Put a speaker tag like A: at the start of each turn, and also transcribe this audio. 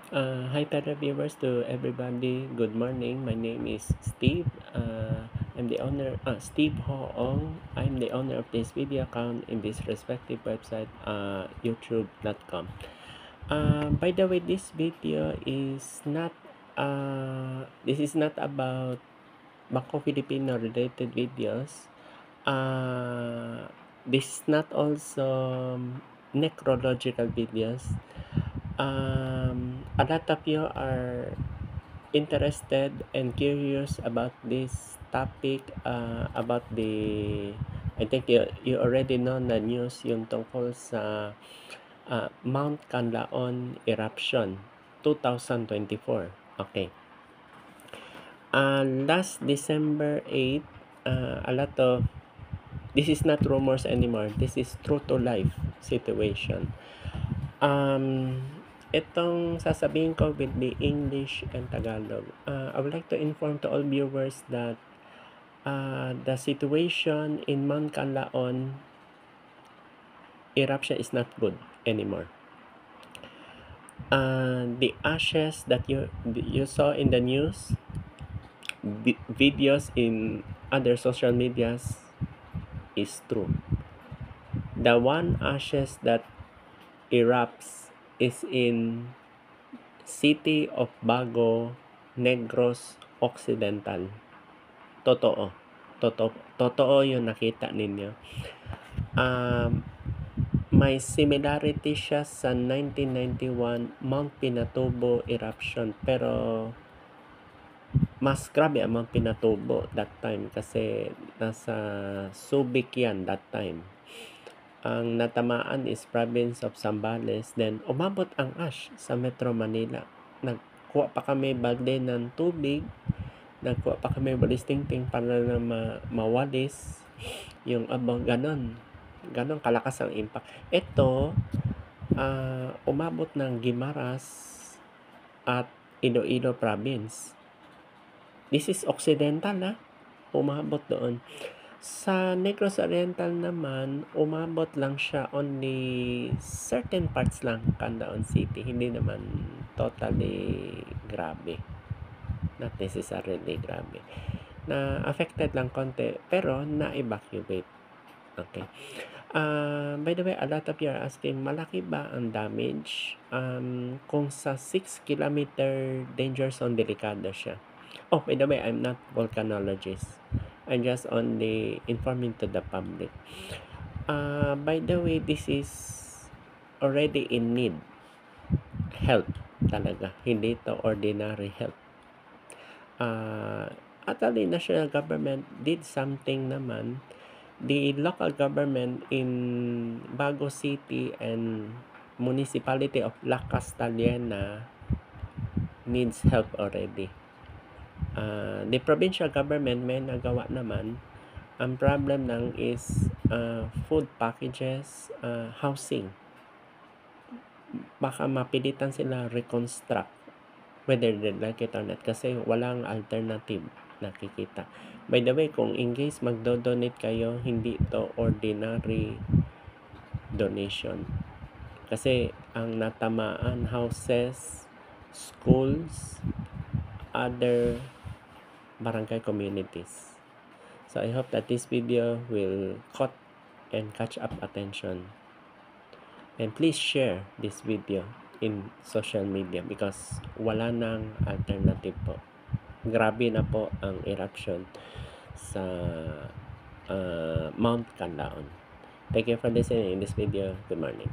A: Hi viewers to everybody. Good morning. My name is Steve. I'm the owner, Steve Hoong. I'm the owner of this video account in this respective website, youtube.com. By the way, this video is not, this is not about Bangko Filipino related videos. This is not also necrological videos. A lot of you are interested and curious about this topic, about the I think you already know na news yung tungkol sa Mount Canlaon eruption 2024. Okay. Last December 8, a lot of this is not rumors anymore. This is true to life situation. Itong sasabihin ko with the English and Tagalog. I would like to inform to all viewers that the situation in Mount Canlaon eruption is not good anymore. The ashes that you saw in the news, videos in other social medias is true. The one ashes that erupts is in City of Bago, Negros Occidental. Totoo. Totoo yung nakita ninyo. May similarity siya sa 1991 Mount Pinatubo eruption, pero mas grabe ang Mount Pinatubo that time kasi nasa Subic yan that time. Ang natamaan is province of Zambales, then umabot ang ash sa Metro Manila. Nagkuha pa kami balde ng tubig, nagkuha pa kami balis-tingting para na mawalis yung abang ganon kalakas ang impact. Ito umabot ng Guimaras at Iloilo province. This is occidental umabot doon. Sa Negros Oriental naman, umabot lang siya only certain parts lang, Canlaon City. Hindi naman totally grabe. Not necessarily grabe. Na affected lang konti, pero na-evacuate. Okay. By the way, a lot of you are asking, malaki ba ang damage? Kung sa 6 kilometer danger zone, delikado siya. Oh, by the way, I'm not volcanologist. I'm just only informing to the public. By the way, this is already in need. Help talaga. Hindi to ordinary help. Actually, national government did something naman. The local government in Bago City and municipality of La Castellana needs help already. The provincial government may nagawa naman. Ang problem lang is food packages, housing. Baka mapilitan sila reconstruct whether they like it or not kasi walang alternative nakikita. By the way, kung in case magdo-donate kayo, hindi to ordinary donation. Kasi ang natamaan houses, schools, other barangay communities. So I hope that this video will caught and catch up attention. And please share this video in social media because wala nang alternative po. Grabe na po ang eruption sa Mount Canlaon. Thank you for listening in this video. Good morning.